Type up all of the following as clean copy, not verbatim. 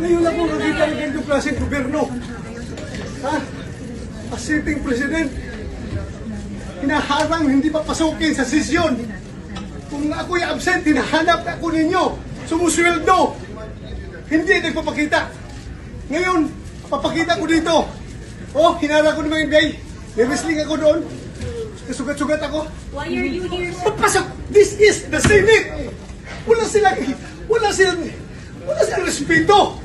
Ngayon ako nakita ng ganitong klaseng gobyerno. Ha? A sitting president. Hinaharang hindi papasukin sa sesyon. Kung ako'y absent, hinahanap ako ninyo. Sumusweldo. Hindi nagpapakita. Ngayon, papakita ko dito. Oh, hinarang ko ng mga NBA. May wrestling ako doon. Sugat-sugat ako. Why are you here, sir? Papasok! This is the Senate! Wala silang respeto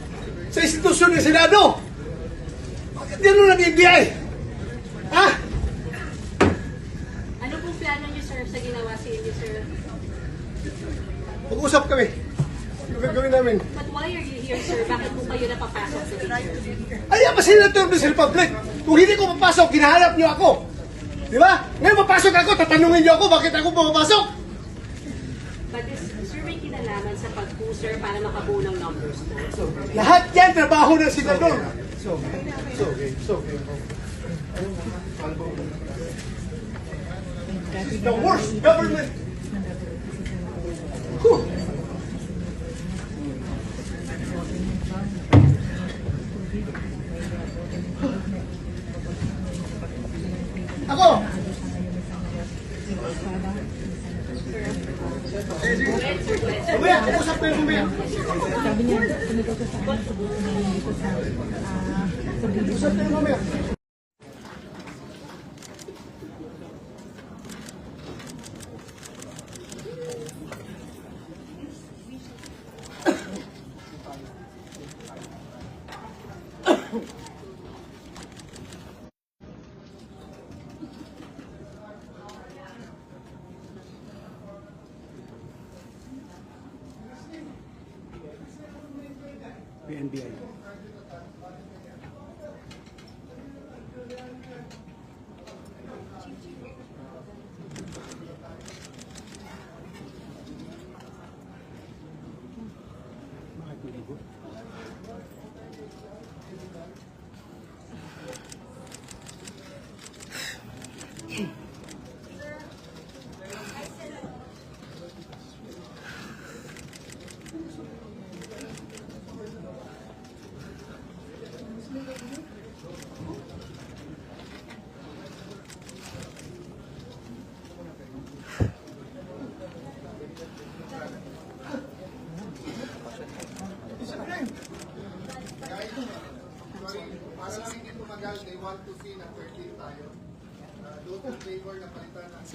sa institusyon ng Senado. Bakit gano'n ang NBI? Ha? Ano pong plano niyo, sir, sa ginawa sa inyo, sir? Mag-usap kami. Yung gagawin namin. But why are you here, sir? Bakit po kayo napapasok sa dito? Ay, pa Senator ng Republic. Kung hindi ko papasok, kinahanap niyo ako. Di ba? Ngayon papasok ako, tatanungin niyo ako, bakit ako pumapasok? But is, sir, may kinalaman sa pag-puser para makabuo ng numbers po. Lahat yan, trabaho ng senador. This is the worst government. Whew. Ako! Mamaya, usap tayo mamaya. Sabi niya, pumunta ko sa akin, subukan na yun dito sa Usap tayo mamaya. NBI. Para hindi tumagal, they want to see na 13 tayo. Doon yung flavor na palitan ng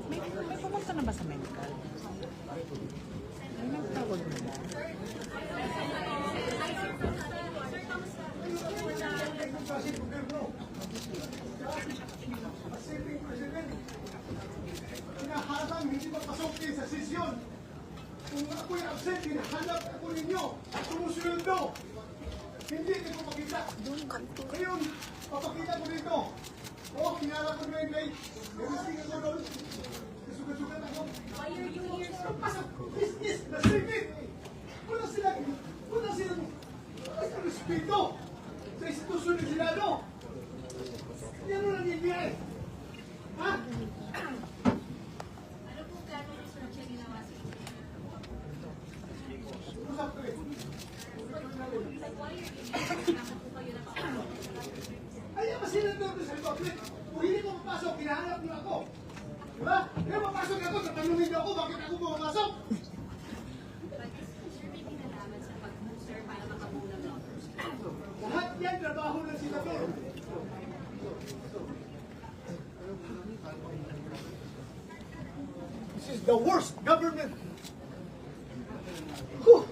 May pumunta na ba sa medical? May nagtawag na ba? Hinaharang hindi papasukin sa sesyon. Kung ako'y absent, hinahanap ako ninyo. Sumusweldo. Hindi nagpapakita. Ngayon, papakita ko dito. Oh, hinarang ko ng NBA. May wrestling ako doon. Sugat-sugat ako. Why are you here, sir? Pasok! This is the Senate! Wala silang respeto sa institusyon ng Senado. Yan ang NBI. Ha? Ano pong plano niyo, sir, sa ginawa sa inyo? Usap kami. But why are you here, sir? Bakit po kayo napapasok? Ay, pa Senator ng Republic. Kung hindi ko papasok, hinahanap niyo ako. Diba? Ngayon papasok ako, tatanungin niyo ako, bakit ako pumapasok? But is, sir, may kinalaman sa pag-puser para makabuo ng numbers po. Lahat yan, trabaho ng senador. This is the worst government. Whew.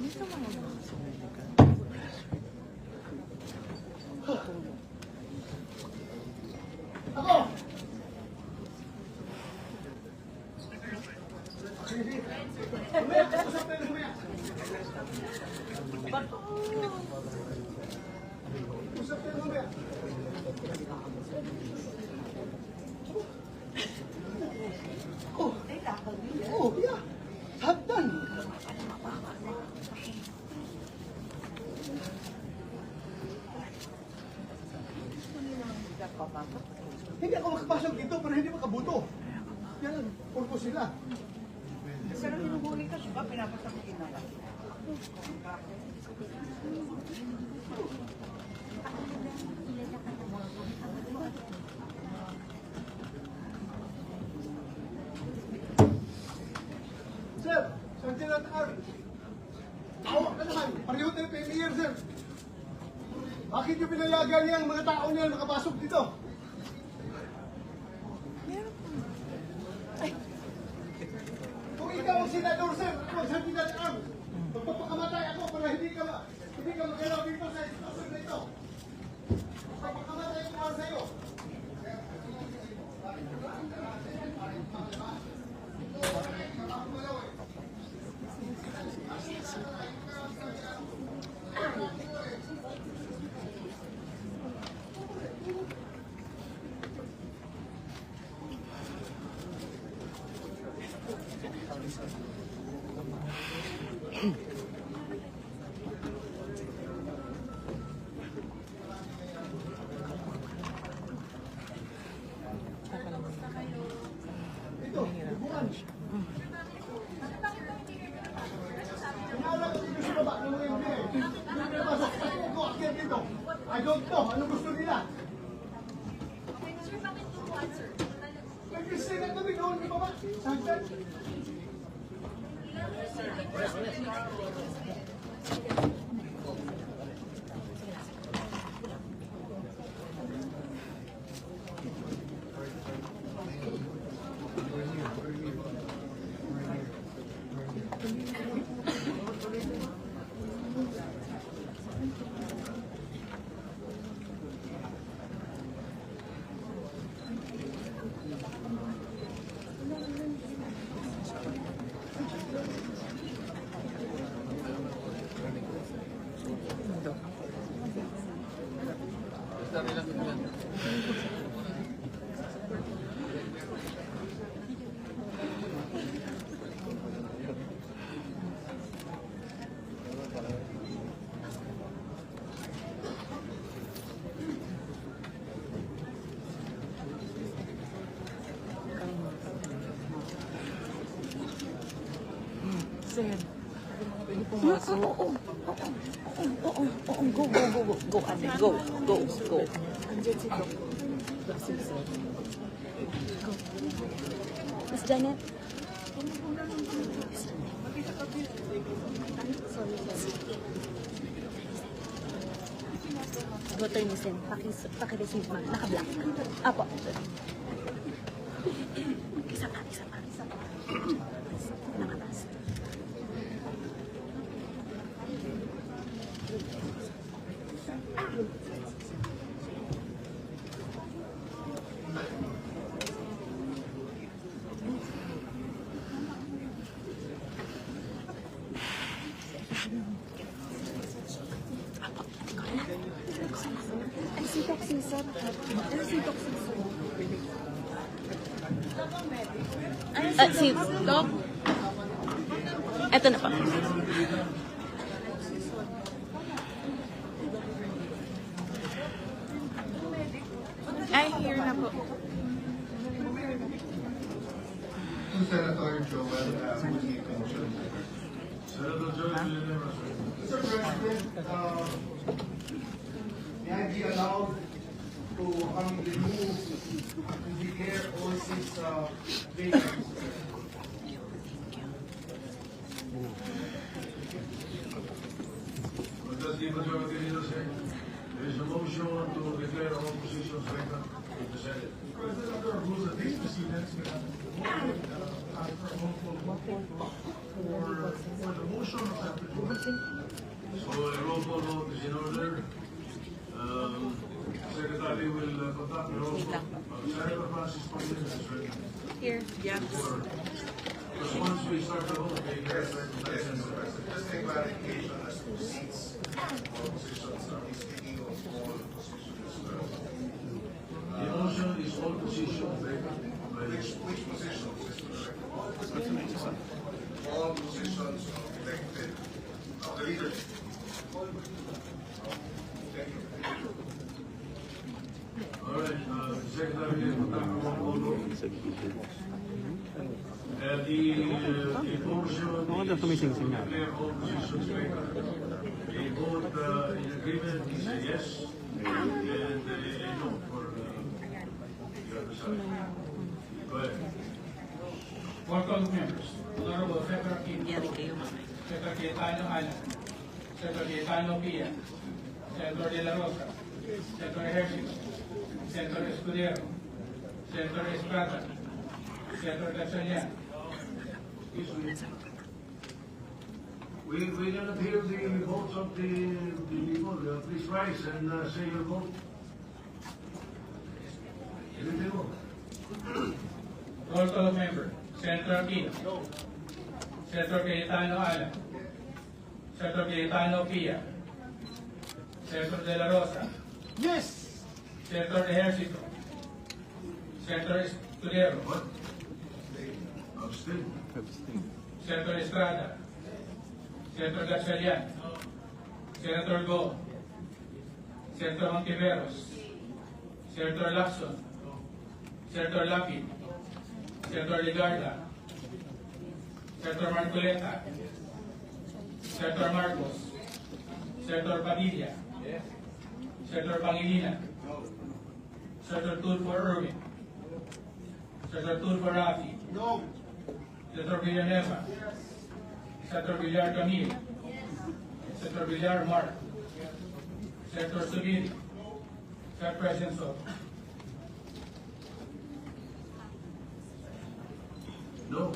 Dito mga sa medical. Ako! Sige. Mamaya, usap tayo mamaya. Usap tayo mamaya. Oh, yeah. Hagdan. Hindi ako makapasok dito pero hindi makabuto. Yan ang purpose nila. Pero hinuhuli ka siya, pinapasakin na lang. Sir, Sergeant R. Hawak ka naman. Pareho tayo premier, sir. Bakit yung pinayagan niya ang mga tao niya makapasok dito? Kung ikaw ang senador, sir, ako ang Sergeant R. Magpapakamatay ako para hindi ka magalaw dito sa institution na ito. Magpapakamatay ako para sa'yo. Ito, hubungan. Pinala ko dito sa baba ng mga MBA. Hindi pinapasok. Ako, akyat dito. I don't know. Anong gusto nila? Sir, bakit tumuhan, sir? Nag-isay na kami noon, di ba ba? Sagdan. Sir, pwede pumasok. Oo, go, ate, go. Andiyan si Doc. Miss Janet. Voter ni Sen, paki-receive ma'am. Naka-black. Apo. Isa pa. Nakatas. Ay, si Toxisot. Ano si Toxisot? Si Doc? Eto na po. Ay, here na po. Senator Joel Butchie Concho. Mr. President, may I be allowed to remove and declare all 6 vacancies? There is a motion to declare all positions vacant in the Senate. President, under our rules, the day precedence, we have after a roll call for the motion of Senator Joel. So a roll call vote is in order. Secretary will conduct the roll call. Senator Francis Pangilinan is ready. Here. Yeah. For response once we start the vote, they Yes, Mr. President. Just a clarification as to seats or positions. Are we speaking of all positions? the motion is all positions vacant by the Which positions, Mr. President? All positions of elected of the leadership. Thank you. All right, Secretary, the motion is declare all positions vacant. A vote in agreement is a yes and a no for the other side. Go ahead. Board of members, Honorable Secretary Yari kayo mamaya. Secretary Tano Alan, Secretary Tano Pia, Senator De La Rosa, Senator Hershey, Senator Escudero, Senator Estrada, Senator Gatchalian. We're gonna hear the votes of the people. Please rise and say your vote. Anything more? Roll call of member, Senator Aquino. Senator Cayetano Alan. Senator Cayetano Pia. Senator De La Rosa. Yes! Senator Ejercito. Senator Escudero. What? Abstain. Senator Estrada. Senator Gatchalian. Senator Go. Senator Montiveros. Senator Lacson. Senator Lapid. Senator Ligarda. Senator Marcoleta. Senator Marcos. Senator Padilla. Senator Pangilinan. Senator Tulfo Irwin. Senator Tulfo Rafi. No! Senator Villanueva. Senator Villar Camille. Senator Villar Mark. Senator Subiri. Senator President So. No.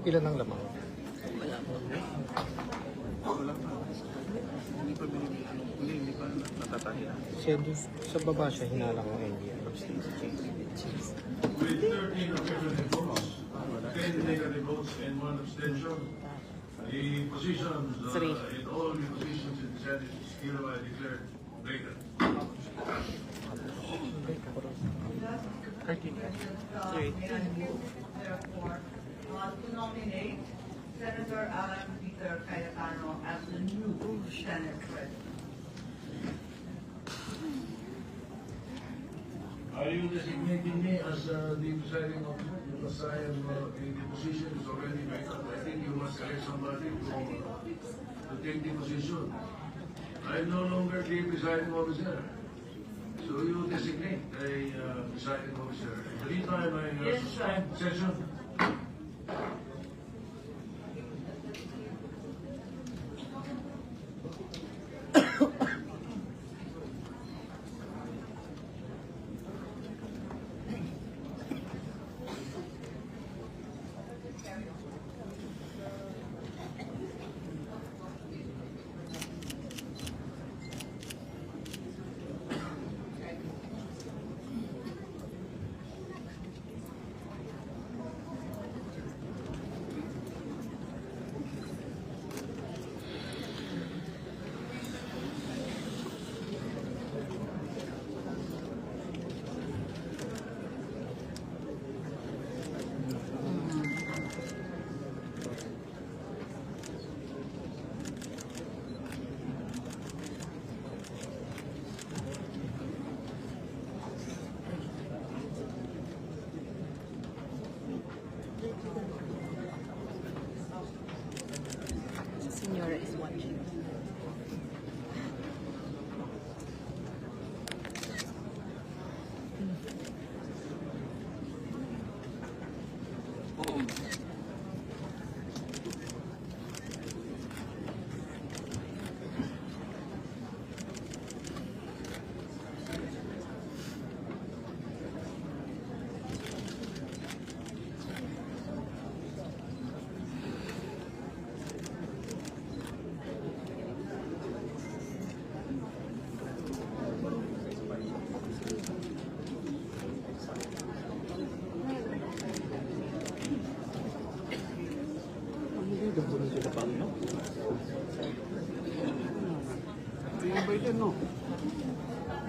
Ilan ang lamang? Hindi pa natatahi. Sa baba siya hinalang ng NBI. With 13 affirmative votes, 10 negative votes, and 1 abstention, the positions, in all the positions in the Senate is hereby declared vacant. 13. Therefore, to nominate Senator Alan Peter Cayetano as the new Senate President. Are you designating me as the presiding officer? Because I am, the position is already vacant. I think you must select somebody to take the position. I'm no longer the presiding officer. So you designate a presiding officer. In the meantime, I suspend session.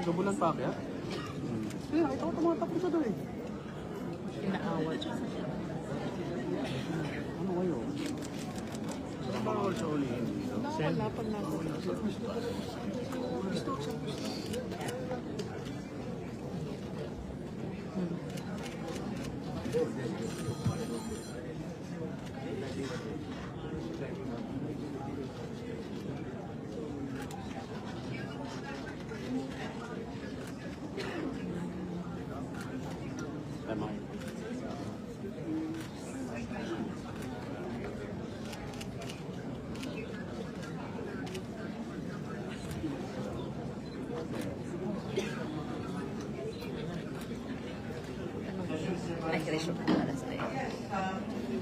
Gabulan pa kaya? Kaya, ito tumatakbo sa doon eh. Inaawat. Ano kayo? Bawal sa ulihin. Wala pa na ako. Tama. Ay, Resyo para sa iyo.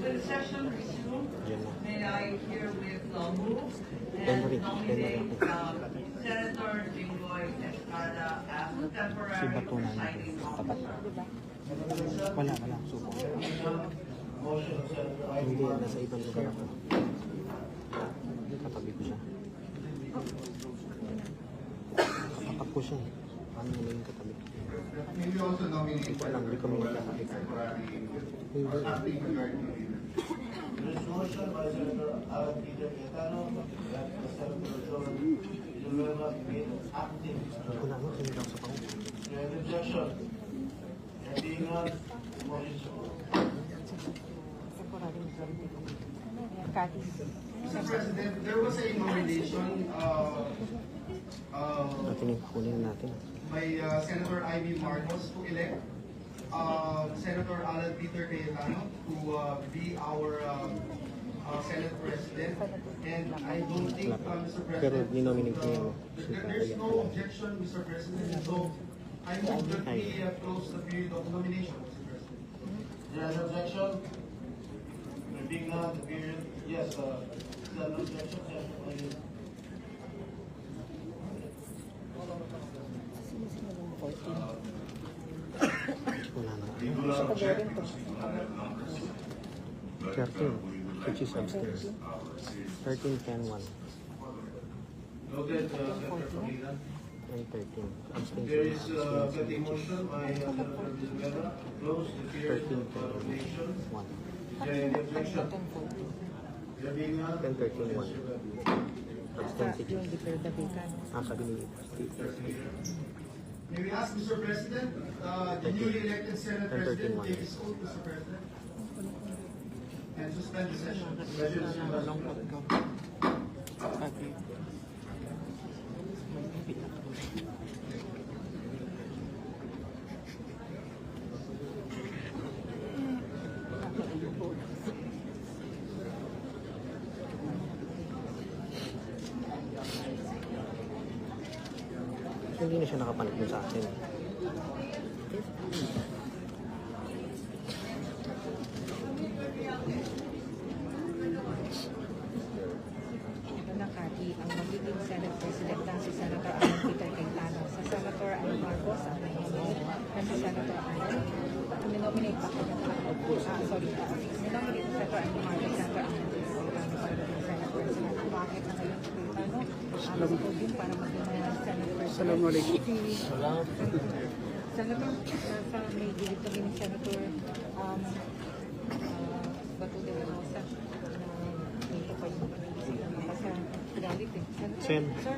Will session resume? Yan na. May I hear with move Henry, and nominate Henry. Senator Jinggoy Estrada as Si temporary Bato na presiding tapat. officer. Wala. Suko. Hindi, nasa ibang lugar ako. Katabi ko siya. Katapat ko siya. Ano na yung katabi? May we also nominate Hindi ko alam, hindi kami magkakakita. temporary Hindi. acting majority leader. Resolution by Senator Alan Peter Cayetano that the Senator John Villanueva be acting. Wala nga, kinilaw sa pang. There is objection. There being none, motion. Mr. President, there was a nomination Natin kunin natin. by Senator Ivy Marcos to elect Senator Alan Peter Cayetano to be our Senate President. And I don't think, Mr. Pero President, ninominate niya yun. there's no objection, Mr. President. So I move that we close the period of nomination, Mr. President. There is objection. There being none, the period, yes, is there no objection? Yes, Wala na. 13, which is abstain. 13, 10, 1. Noted, Senator Pangilinan. And 13. Abstain. There is a motion by Senator Villanueva to close the period 13, of 10, nomination. 1. Is there any objection? There being none. 10, 13, 1. Abstain, 6. Yung declare the vacant. Sabi ni Steve. May we ask, Mr. President, the newly elected Senate President take his oath, Mr. President, and suspend the session. Malungkot ko. Okay. Hindi na siya nakapanig dun sa akin. Nakati ang magiging Senate President ng si Senator Alan Peter Cayetano. Sa Senator Alan Marcos at nominate na si Senator Alan. Nominate pa kanya nominate Senator Alan Marcos, Senator Alan Cayetano para maging Senate President. Bakit na ngayon Cayetano? Alam ko din para maging Senate President. Assalamualaikum. Senator, sa may gilid kami ni Senator Bato de la Rosa na dito pa yung sa galit eh. Sen. Sir.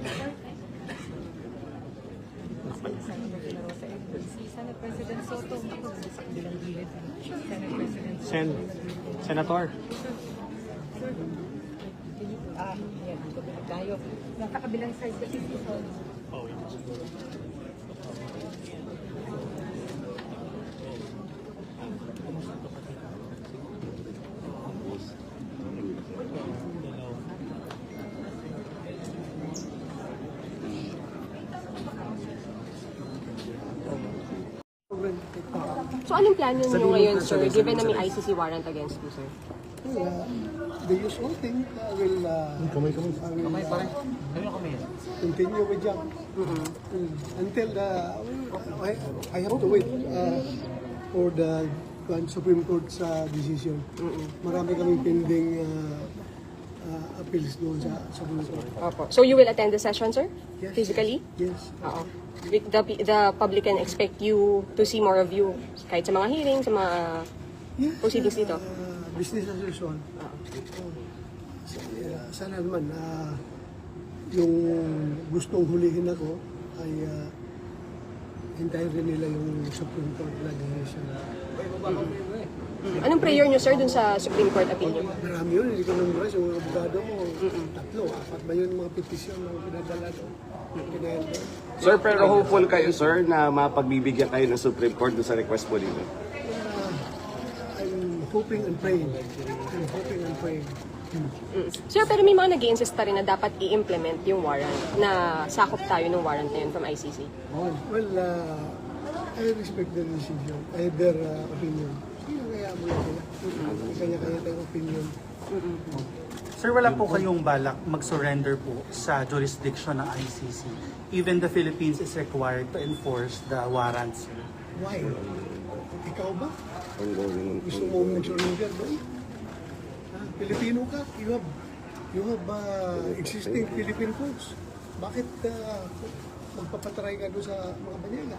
Senator de la Rosa, si Senate President Soto, ako sa kabilang gilid. Senate President Soto. Sen. Senator. Sir, yan, dito tayo. Nasa kabilang side kasi si Soto. So anong plano niyo ngayon, sir, given na may ICC warrant against you, sir? The usual thing, I will continue with job. Until I have to wait for the Supreme Court's decision. Marami kaming pending appeals doon sa Supreme Court. So you will attend the session, sir? Yes. Physically? Yes. Oo. the public can expect you to see more of you kahit sa mga hearings, sa mga proceedings dito? Business as usual. Sana naman yung gustong hulihin ako ay hintayin rin nila yung Supreme Court na decision. Anong prayer nyo, sir, dun sa Supreme Court opinion? Marami yun, hindi ko naman yung mga abogado ko, 3, 4 ba yun mga petisyon na pinadala doon. Sir, pero hopeful kayo, sir, na mapagbibigyan kayo ng Supreme Court doon sa request po dito? I'm hoping and praying. I'm hoping and praying. Sir, pero may mga nag-i-insist pa rin na dapat i-implement yung warrant, na sakop tayo ng warrant na yun from ICC. Well, I respect their decision, their opinion. Sino kaya mo lang sila? Kanya-kanya tayong opinion. Sir, wala po kayong balak mag-surrender po sa jurisdiction ng ICC. Even the Philippines is required to enforce the warrants. Why? Ikaw ba? Gusto mo mag-surrender doon? Pilipino ka? You have existing Philippine codes. Bakit magpapatry ka doon sa mga banyaga?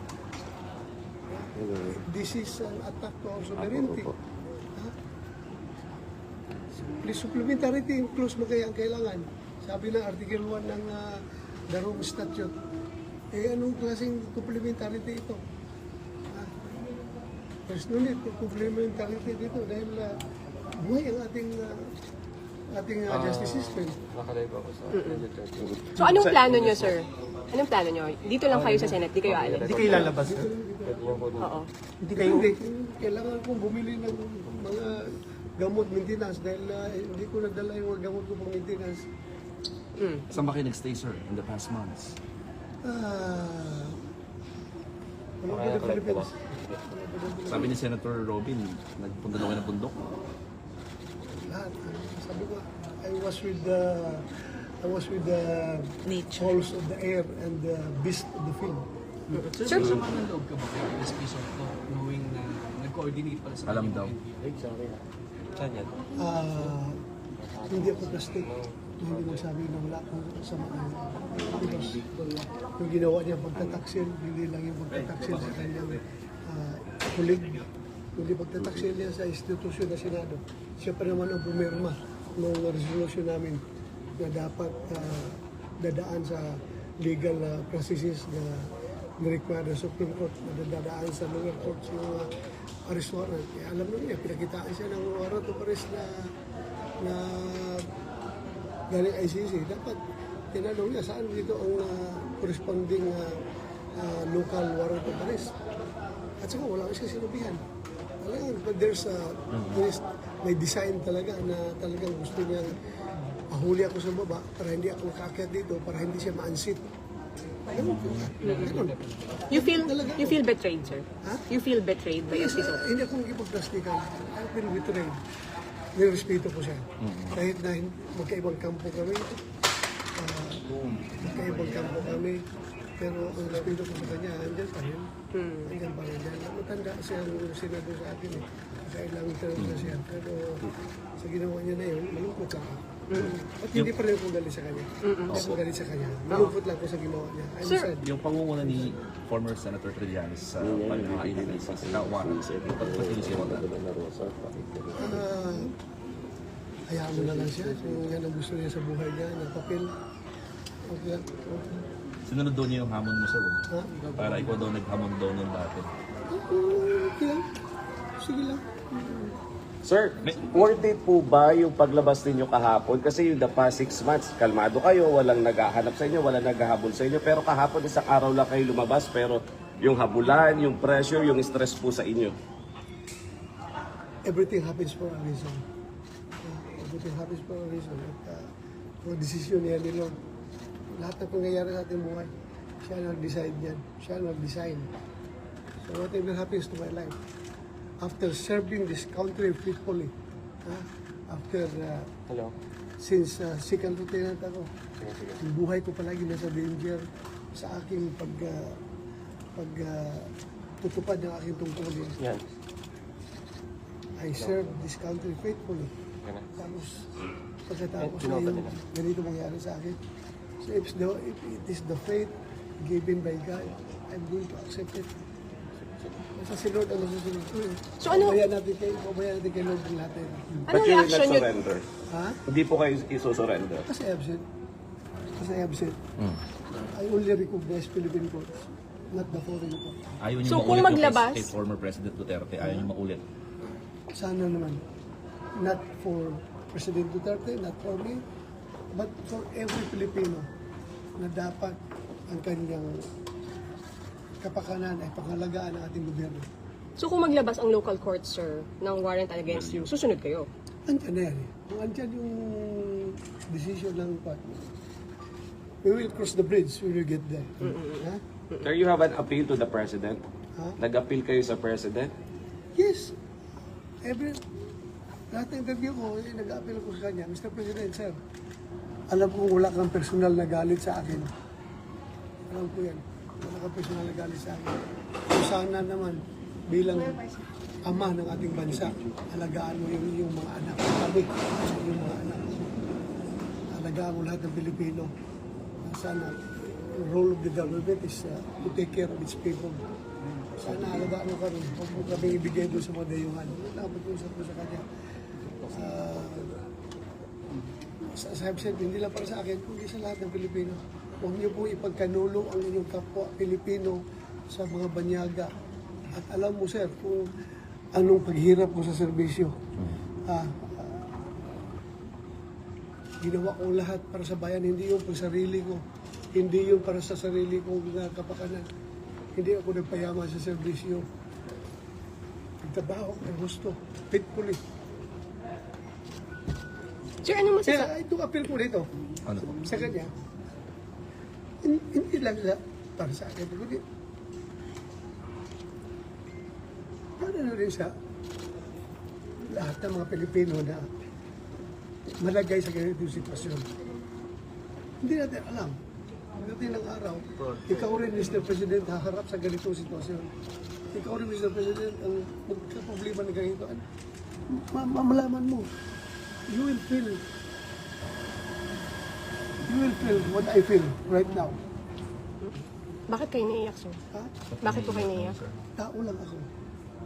This is an attack to our sovereignty. Please, supplementarity clause mo kaya ang kailangan. Sabi ng Article 1 ng the Rome Statute. Anong klaseng complementarity ito? There's no need for complementarity dito dahil buhay ang ating justice system. So anong plano nyo, sir? Anong plano nyo? Dito lang kayo sa Senate, di kayo aalis? Hindi kayo lalabas, sir? Oo. Hindi kayo... Kailangan kong bumili ng mga gamot, maintenance, dahil hindi ko nadala yung mga gamot ko pang maintenance. Saan ba kayo nag-stay, sir, in the past months? Ano ba the Philippines? Sabi ni Senator Robin, nagpunta daw kayo ng bundok. Lahat. Sabi ko, I was with the halls of the air and the beast of the field. Sir, sama ng loob ka ba kayo this piece of law, knowing na nag-coordinate pala sa Alam daw. Hindi ako plastic. Hindi magsabi na wala akong samaan. Because yung ginawa niya pagtataksil, hindi lang yung pagtataksil sa kanyang kulig. Hindi pagtataksil niya sa institusyon na Senado. Siya pa naman ang pumirma ng resolution namin na dapat dadaan sa legal processes na nirequire ng Supreme Court na dadaan sa lower courts yung arrest warrant. Kaya alam naman niya, pinakitaan siya ng warrant of arrest na galing ICC. Dapat tinanong niya saan dito ang corresponding local warrant of arrest. At saka wala siya sinabihan. Talagang may design talaga na talagang gusto niya ahuli ako sa baba para hindi ako makaakyat dito, para hindi siya ma-unseat. You feel betrayed, sir? Huh? You feel betrayed by SB Soto? Hindi ako magpagplastikan. I feel betrayed. Nirespeto ko siya. Kahit na magkaibang kampo kami, pero ang respeto ko sa kanya, andyan pa rin. Andyan pa rin. Matanda siya ang senado sa akin eh. Sa ilang term na siya. Pero sa ginawa niya na yun, malungkot ako. At hindi pa rin ako galit sa kanya. Hindi ako galit sa kanya. Malungkot lang ako sa ginawa niya. I'm sad. Yung pangunguna ni former Senator Trillanes sa pag-hain na warrants, pag-patuloy siya wala. Hayaan mo na lang siya. Kung yan ang gusto niya sa buhay niya, na papel. Okay lang. Sinunod daw niya yung hamon mo, sir. Para ikaw daw naghamon daw nun dati. Okay lang. Sige lang. Sir, worth it po ba yung paglabas ninyo kahapon? Kasi yung the past 6 months, kalmado kayo, walang naghahanap sa inyo, walang naghahabol sa inyo. Pero kahapon, isang araw lang kayo lumabas, pero yung habulan, yung pressure, yung stress po sa inyo. Everything happens for a reason. Everything happens for a reason. At mga desisyon niya ni Lord. Lahat na pangyayari sa ating buhay, siya nag-decide yan. Siya nag-design. So whatever happens to my life, after serving this country faithfully, since second lieutenant ako, yung buhay ko palagi nasa danger sa aking tutupad ng aking tungkulin. I served this country faithfully. Tapos, pagkatapos na yung ganito mangyari sa akin. So if it is the fate given by God, I'm going to accept it. Sa si Lord ang nasusunod ko eh. So ano- Pabayaan natin kay Lord ang lahat eh. But you will not reaction yun? surrender. Ha? Hindi po kayo isusurrender. Kasi absent. I only recognize Philippine courts, not the foreign court. Ayaw niyo So, maulit kung yung maglabas- kay former President Duterte. Ayaw niyo maulit. Sana naman. Not for President Duterte, not for me, but for every Filipino na dapat ang kanyang kapakanan ay pangalagaan ng ating gobyerno. So kung maglabas ang local court, sir, ng warrant against you, susunod kayo? Andyan na yan eh. Kung andyan yung decision ng court, we will cross the bridge when we get there. Ha? Sir, you have an appeal to the President? Ha? Nag-appeal kayo sa President? Yes. Lahat ng interview ko, nag-appeal ko sa kanya, Mr. President, sir, alam ko wala kang personal na galit sa akin. Alam ko yan. Wala kang personal na galit sa akin. So sana naman, bilang ama ng ating bansa, alagaan mo yung mga anak. Kami, yung mga anak. Alagaan mo lahat ng Pilipino. Sana, the role of the government is to take care of its people. Sana alagaan mo kami. Huwag mo kami ibigay doon sa mga dayuhan. Napag-usap ko sa kanya. Sa sabi, hindi lang para sa akin, kundi sa lahat ng Pilipino. Huwag niyo po ipagkanulo ang inyong kapwa Pilipino sa mga banyaga. At alam mo, sir, kung anong paghirap ko sa serbisyo. Ginawa ko lahat para sa bayan, hindi yung pang sarili ko. Hindi yung para sa sarili kong kapakanan. Hindi ako nagpayaman sa serbisyo. Nagtrabaho, ang gusto, faithfully. Sir, ano masasabi? Kaya itong appeal ko dito, Ano po? sa kanya, hindi lang para sa akin, kundi para na rin sa lahat ng mga Pilipino na malagay sa ganitong sitwasyon. Hindi natin alam. Pagdating ng araw, ikaw rin, Mr. President, haharap sa ganitong sitwasyon. Ikaw rin, Mr. President, ang magkaproblema na ganito. Mamalaman mo. You will feel what I feel right now. Bakit kayo naiyak, sir? Ha? Bakit po kayo naiyak? Tao lang ako.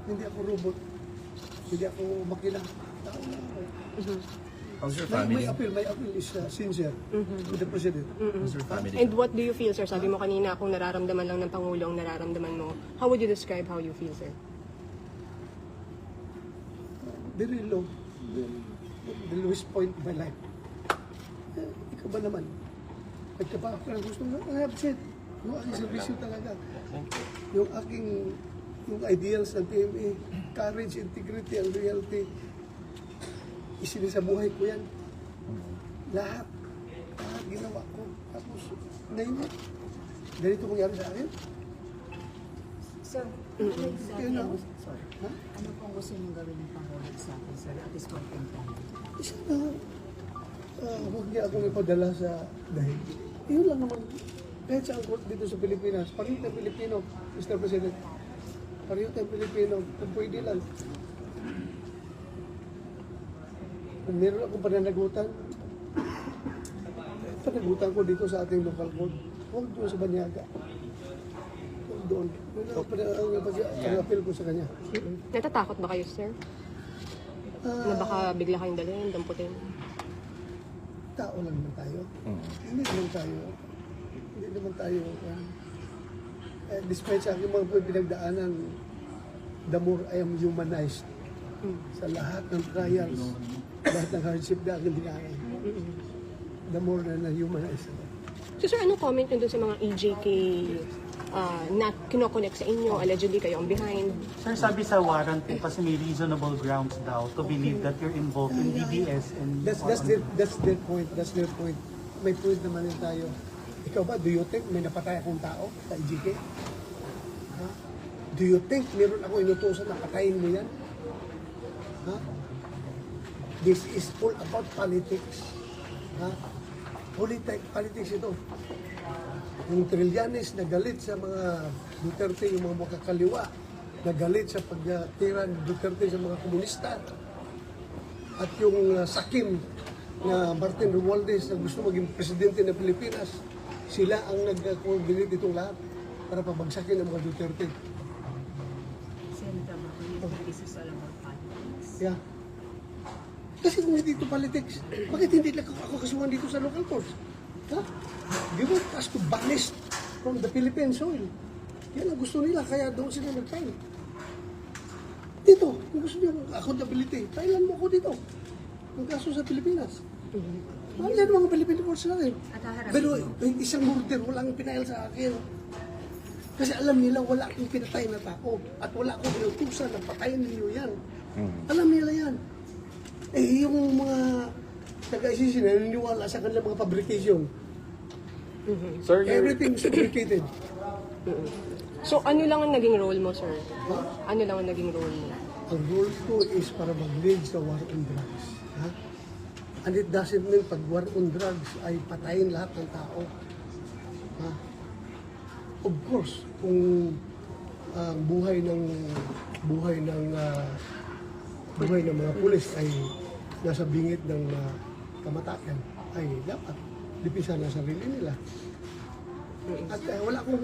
Hindi ako robot. Hindi ako makina. Tao lang ako. How's your My family? appeal is sincere with the President. How's your family? And what do you feel, sir? Sabi mo kanina, kung nararamdaman lang ng Pangulo ang nararamdaman mo, how would you describe how you feel, sir? Very low. The lowest point of my life. Ikaw ba naman? Nagtrabaho ka ng gusto mo, I have said, yung aking servisyo talaga. Yung ideals ng PMA, courage, integrity, and loyalty, isinisabuhay ko yan. Lahat ginawa ko. Tapos, ngayon, ganito mangyari sa akin. Sir, sorry. Ano pong gusto niyong gawin ng Pangulo sa akin, sir, at this point in time? Isa na, huwag niya akong ipadala sa dahil. Yun lang naman. Kahit sa court dito sa Pilipinas, pareho tayong Pilipino, Mr. President. Pareho tayong Pilipino, kung pwede lang. Kung meron akong pananagutan ko dito sa ating local court. Huwag doon sa Banyaga. Huwag doon. Ang appeal ko sa kanya. Natatakot ba kayo, sir? Na baka bigla kayong dalhin, damputin? Tao lang naman tayo. Hindi naman tayo. Despite sa aking mga pinagdaanan, the more I am humanized sa lahat ng trials, lahat ng hardship na aking dinaanan. The more na humanized ako. So, sir, anong comment nyo doon sa mga EJK na kinokonek sa inyo? Allegedly kayo ang behind. Sir, sabi sa warrant po kasi may reasonable grounds daw to believe that you're involved in DDS and... That's their point. That's their point. May point naman din tayo. Ikaw ba, do you think may napatay akong tao sa EJK? Ha? Do you think meron ako inutusan na patayin mo yan? Ha? This is all about politics. Ha? Politics ito. Yung Trillanes na galit sa mga Duterte, yung mga makakaliwa, na galit sa pagtira ng Duterte sa mga komunista. At yung sakim na Martin Romualdez na gusto maging presidente ng Pilipinas, Sila ang nag-coordinate itong lahat para pabagsakin ang mga Duterte. Senator Marco, this is all about politics. Yeah. Kasi kung hindi ito politics, bakit hindi lang ako kasuhan dito sa local courts? Ha? They want us to banish from the Philippine soil. Yan ang gusto nila, kaya doon sila nag-file. Dito, kung gusto nyo ng accountability, filean mo ako dito. Ang kaso sa Pilipinas. Ano yan mga Philippine courts natin? Pero yung isang murder, walang pinail sa akin. Kasi alam nila wala akong pinatay na tao at wala akong inutusan na patayin ninyo yan. Alam nila yan. Eh, yung mga taga-ICC na naniniwala sa kanilang mga fabrication. Sir, Everything's fabricated. So ano lang ang naging role mo, sir? Ano lang ang naging role mo? Ang role ko is para mag-lead sa war on drugs. Ha? And it doesn't mean pag war on drugs ay patayin lahat ng tao. Ha? Of course, kung ang buhay ng mga pulis ay nasa bingit ng kamatayan, ay dapat lipisan na sarili nila. At wala akong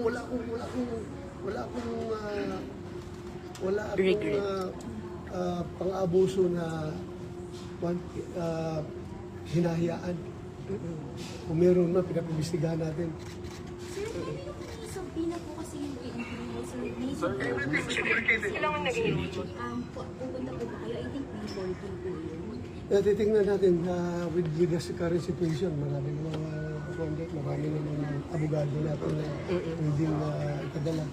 pang-abuso na hinahayaan. Kung meron na, pinapibistigahan natin. So, pina po kasi yung Sir, kailangan naging role mo? pupunta po ba kayo? I think before po yun. Titingnan natin with the current situation. Marami namang abogado natin na hindi na ipadala.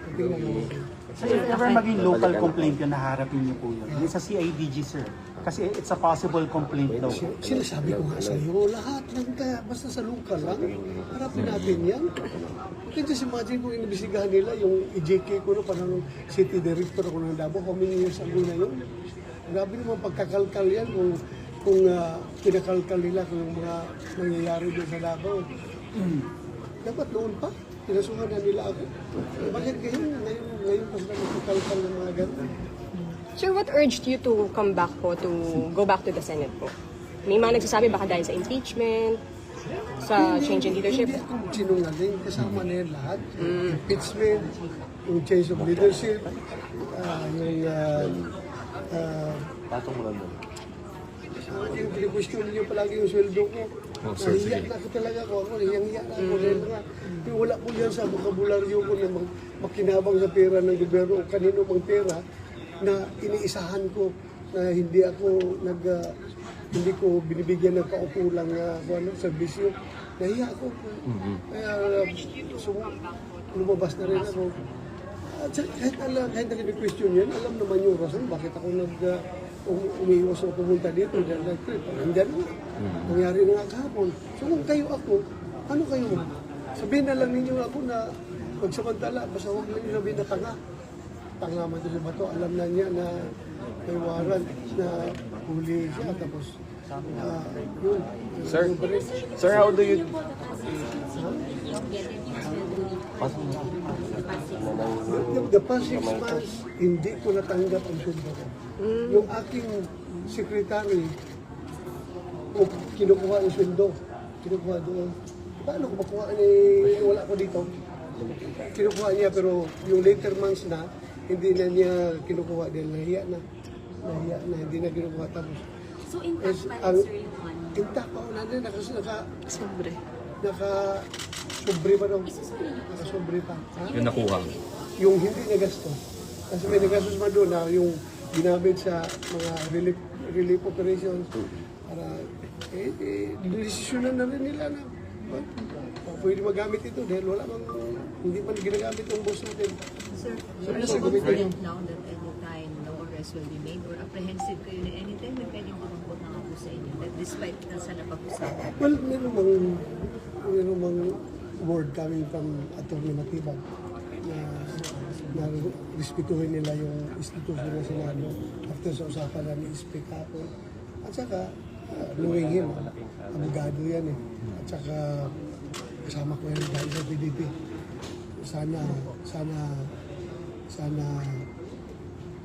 Titingnan natin. Sir, if ever maging local complaint yun, naharapin niyo po yun. Sa CIDG, sir. Kasi it's a possible complaint daw. Sinasabi ko nga sa iyo, lahat ng kaya basta sa local lang, harapin natin yan. You can just imagine kung inibisigahan nila yung EJK ko no, parang city director ako ng Davao, how many years ago na yun. Grabe naman pagkakalkal yan kung pinakalkal nila kung yung mga nangyayari doon sa Davao. Dapat noon pa, pinasuhan na nila ako. Bakit ngayon pa sila nagkakalkal ng mga ganun? Sir, what urged you to come back po, to go back to the Senate po? May mga nagsasabi baka dahil sa impeachment, sa change in leadership? Hindi akong sinungaling, kasama na yan lahat. Impeachment, yung change of leadership, patong mo lang doon. yung kini-question niyo palagi yung sweldo ko. Nahiya na ako talaga ko. Hiyang-hiya na ako. Dahil nga, wala po yan sa vokabularyo ko na makinabang sa pera ng gobyerno o kanino mang pera na iniisahan ko na hindi hindi ko binibigyan ng kaukulang serbisyo. Nahiya ako. Kaya lumabas na rin ako. At kahit nag-question yan, alam naman yung rason bakit ako umiiwas o pumunta dito. Nandiyan na. Nangyari na nga kahapon. So kung kayo ako, ano kayo? Sabihin na lang ninyo ako na pagsamantala, basta huwag lang sabihin na tanga. Tanga man ito sa bato. Alam na niya na may warrant na huli siya. Tapos, yun. Sir, how do you... The past 6 months, hindi ko natanggap ang sweldo ko. Yung aking secretary, kinukuha ang sweldo. Kinukuha doon. Paano ko makuha? Wala ko dito. Kinukuha niya, pero yung later months na, hindi na niya kinukuha dahil nahiya na. Hindi na kinukuha. Tapos, So, intact pa rin, sir, yung one? intact pa ako natin. Sobre. Naka-sobre pa daw. Naka-sobre pa. Ha? Yung nakuha. Yung hindi nagastos. Kasi may nagastos pa doon na yung ginamit sa mga relief operations para desisyonan na rin nila na pwede magamit ito dahil wala mang hindi man ginagamit ang boss natin. Sir, are you confident now that anytime no arrest will be made or apprehensive kayo na anytime may pwedeng tumampot na ako sa inyo that despite nasa napag-usapan? Well, meron mang word coming from Atty. Matibag na respetuhin nila yung institusyon ng Senado after sa usapan namin speak ako. At saka, knowing him, abogado yan eh. At saka, kasama ko yan dahil sa PDP. Sana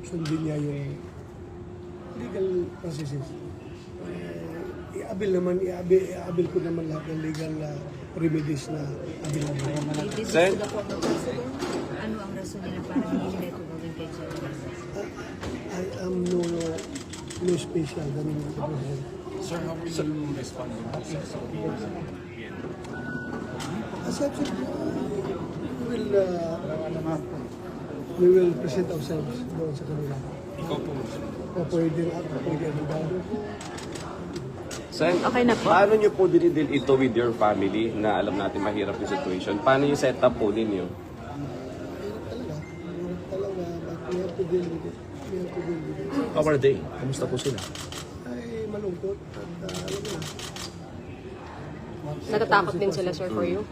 sundin niya yung legal processes. Iabil ko naman lahat ng legal remedies na available. This is Sen- to the former president. Ano ang rason nila para hindi ito gawin kay General? I am no special ganun yung president. Sir, how will you respond to this? As I said, we will present ourselves doon sa kanila. Ikaw po. O pwede abogado ko. Sen, Okay na po. paano nyo po dinidil ito with your family na alam natin mahirap yung situation? Paano yung setup po ninyo? Hirap talaga, but we have to deal with it. We have to deal with it. How are they? Kamusta po sila? Ay, malungkot at alam mo na. Natatakot din sila, sir, for you?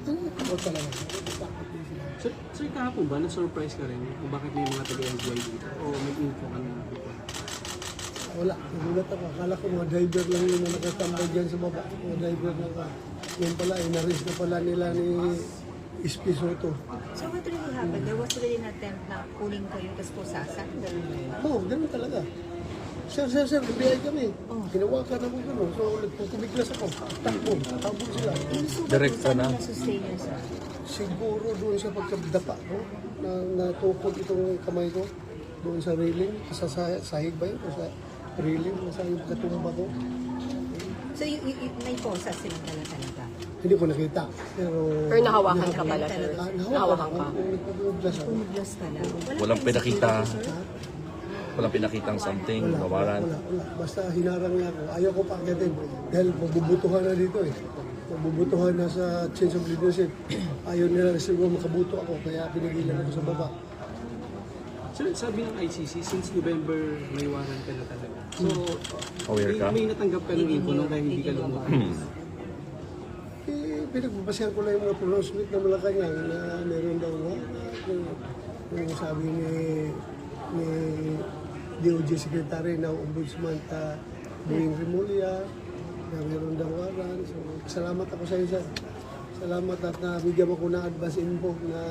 Malungkot talaga. Natatakot din sila. Sir, kahapon ba, na-surprise ka rin kung bakit may mga taga-NBI dito? O may info ka na before? Wala, nagulat ako. Akala ko mga driver lang yun na nakatambay dyan sa baba. Mga driver lang ka. Yan pala, inaris na pala nila ni Ispy Soto. So what really happened? There was really an attempt na kunin kayo tapos pusasan? Ganun ba yun? Oo, ganun talaga. Sir, nabiyay kami. Hinawakan ako gano'n. So, nagpupumiglas ako. Takbo sila. Direct ka na. Sustain yun, sir. Siguro doon sa pagkadapa ko, na natukod itong kamay ko, doon sa railing, sa sahig ba yun? O sa railing, nasa yung katumba ko. So may posas silang talaga? Hindi ko nakita. Pero Or nahawakan ka pala, sir? Nahawakan ko. Nagpupumiglas ako. Pumiglas ka lang. Walang pinakita. Walang pinakitang something, nawaran. Wala. Basta hinarang niya ako. Ayaw ko paakyatin. Dahil mabubutuhan na dito eh. Mabubutuhan na sa change of leadership. Ayaw nila na siguro makabuto ako. Kaya pinigilan ako sa baba. Sir, sabi ng ICC, since November may warrant ka na talaga. So, Aware ka? may natanggap ka ng info nung kaya hindi ka lumabas. Pinagpapasyan ko lang yung mga pronouncement na Malacanang na meron daw yung sabi ni DOJ Secretary na Ombudsman Boying Remulla na meron daw warrant. So, salamat ako sa isa. Salamat at nabigyan ako ng advance info na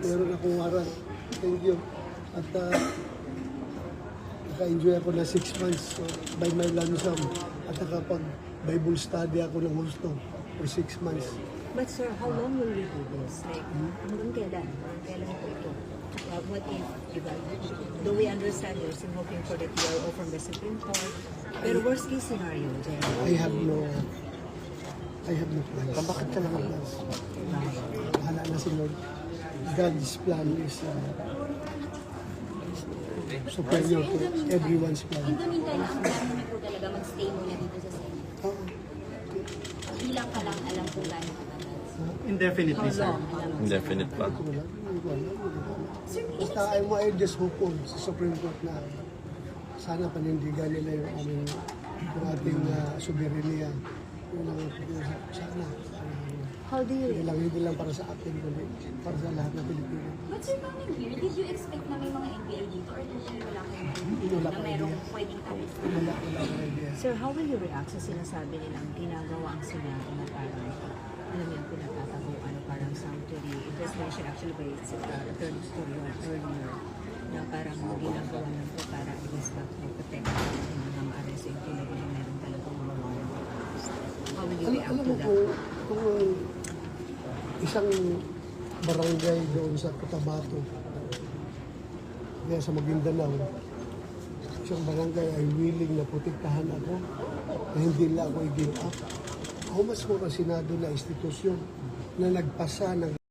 meron akong warrant. Thank you. At naka-enjoy ako na 6 months by my lansam at nakapag-Bible study ako ng gusto for 6 months. But sir, how long will we do this? Like, hanggang kailan? Kailan po ito? What if, diba, though we understand you're still hoping for the TRO from the Supreme Court, pero worst case scenario, General? I have no plans. Bakit ka naman plans? Bahala na si Lord. God's plan is superior to everyone's plan. In the meantime, ang plano niyo po talaga mag-stay muna dito sa Senate. Ilang ka lang alam po gano'n katagal. Indefinitely, sir. Indefinite pa. Basta I just hope sa Supreme Court na sana panindigan nila yung ating soberenya. Yun ang sana. How do you Hindi lang para sa atin, kundi para sa lahat ng Pilipino. But sir, coming here, did you expect na may mga NBI dito or wala kayong Wala na pa merong idea. pwedeng tapos? Wala akong idea. Sir, how will you react sa sinasabi nilang ginagawa ang Senado na parang, alam mo yung pinatatabuan, parang sanctuary? It was mentioned actually by Attorney Storion earlier na parang ginagawa lang po para at least protect yung mga ma-arrest yung tulad na meron talagang mga warrant. How will you react Alam to mo that? kung isang barangay doon sa Cotabato, kaya sa Maguindanao, isang barangay ay willing na protektahan ako na hindi nila ako i-give up. How much more ang Senado na institusyon na nagpasa ng